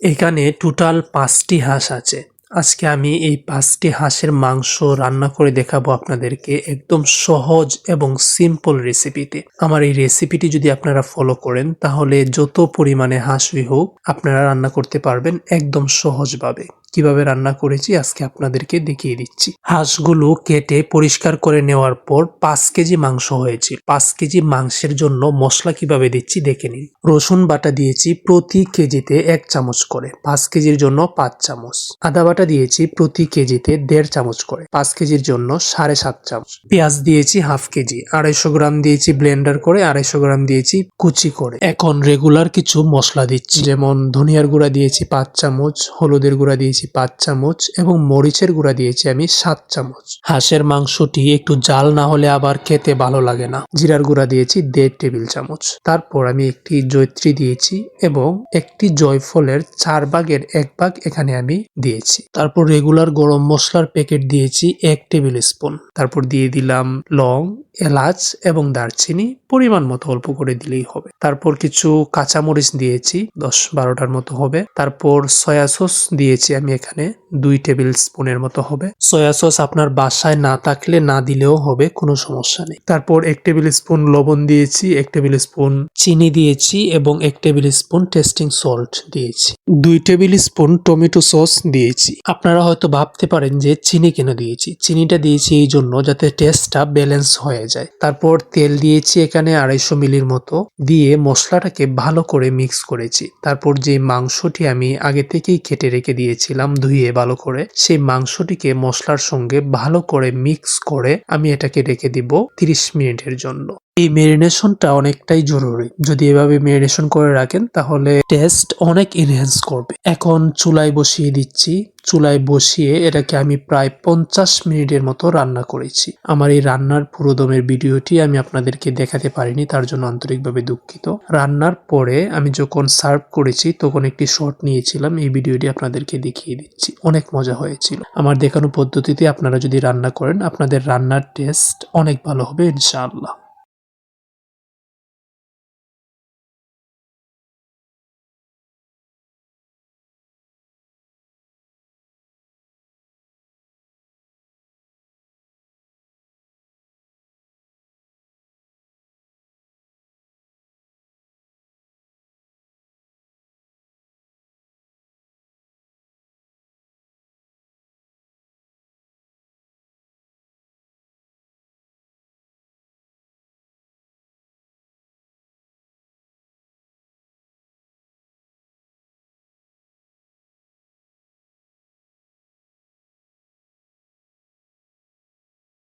এখানে টোটাল 5টি হাঁস আছে। আজকে আমি এই 5টি হাঁসের মাংস রান্না করে দেখাবো আপনাদেরকে একদম সহজ এবং সিম্পল রেসিপিতে। আমার এই রেসিপিটি যদি আপনারা ফলো করেন তাহলে যত পরিমাণে হাঁসই হোক আপনারা রান্না করতে পারবেন একদম সহজভাবে। কিভাবে রান্না করেছি আজকে আপনাদেরকে দেখিয়ে দিচ্ছি। হাঁসগুলো কেটে পরিষ্কার করে নেওয়ার পর 5 কেজি মাংস হয়েছে। 5 কেজি মাংসের জন্য মশলা কিভাবে দিচ্ছি দেখে নিন। রসুন বাটা দিয়েছি প্রতি কেজিতে 1 চামচ করে, 5 কেজির জন্য 5 চামচ। আদা বাটা দিয়েছি প্রতি কেজিতে 1.5 চামচ করে, 5 কেজির জন্য 7.5 চামচ। পেঁয়াজ দিয়েছি হাফ কেজি, 250 গ্রাম দিয়েছি ব্লেন্ডার করে, 250 গ্রাম দিয়েছি কুচি করে। এখন রেগুলার কিছু মশলা দিচ্ছি, যেমন ধনিয়ার গুঁড়া দিয়েছি 5 চামচ, হলুদের গুঁড়া দিয়েছি 5 চামচ এবং মরিচের গুঁড়া দিয়েছি আমি 7 চামচ। হাঁসের মাংসটি একটু জাল না হলে আবার খেতে ভালো লাগে না। জিরার গুঁড়া দিয়েছি 1.5 টেবিল চামচ। তারপর আমি একটি জয়িত্রী দিয়েছি এবং একটি জয়ফলের 4 ভাগের 1 ভাগ এখানে আমি দিয়েছি। তারপর রেগুলার গরম মশলার প্যাকেট দিয়েছি 1 টেবিল স্পুন। তারপর দিয়ে দিলাম লং, এলাচ এবং দারচিনি, পরিমাণ মতো অল্প করে দিলেই হবে। তারপর কিছু কাঁচামরিচ দিয়েছি 10-12টার মতো হবে। তারপর সয়া সস দিয়েছি আমি এখানে 2 টেবিল স্পুনের মতো হবে। সয়া সস আপনার বাসায় না থাকলে না দিলেও হবে, কোনো সমস্যা নেই। তারপর 1 টেবিল স্পুন লবণ দিয়েছি, 1 টেবিল স্পুন চিনি দিয়েছি এবং 1 টেবিল স্পুন টেস্টিং সল্ট দিয়েছি। 2 টেবিল স্পুন টমেটো সস দিয়েছি। আপনারা হয়তো ভাবতে পারেন যে চিনি কেন দিয়েছি। চিনিটা দিয়েছি এই জন্য যাতে টেস্টটা ব্যালেন্স হয়ে যায়। তারপর তেল দিয়েছি এখানে 250 মিলির মতো, দিয়ে মশলাটাকে ভালো করে মিক্স করেছি। তারপর যে মাংসটি আমি আগে থেকেই কেটে রেখে দিয়েছিলাম ধুয়ে ভালো করে, সেই মাংসটিকে মশলার সঙ্গে ভালো করে মিক্স করে আমি এটাকে রেখে দিব 30 মিনিটের জন্য। এই ম্যারিনেশনটা অনেকটাই জরুরি। যদি এভাবে ম্যারিনেশন করে রাখেন তাহলে টেস্ট অনেক এনহ্যান্স করবে। এখন চুলায় বসিয়ে দিচ্ছি। চুলায় বসিয়ে এটাকে আমি প্রায় 50 মিনিটের মতো রান্না করেছি। আমার এই রান্নার পুরোদমের ভিডিওটি আমি আপনাদেরকে দেখাতে পারিনি, তার জন্য আন্তরিকভাবে দুঃখিত। রান্নার পরে আমি যখন সার্ভ করেছি তখন একটি শট নিয়েছিলাম, এই ভিডিওটি আপনাদেরকে দেখিয়ে দিচ্ছি। অনেক মজা হয়েছিল। আমার দেখানো পদ্ধতিতে আপনারা যদি রান্না করেন আপনাদের রান্নার টেস্ট অনেক ভালো হবে ইনশাআল্লাহ।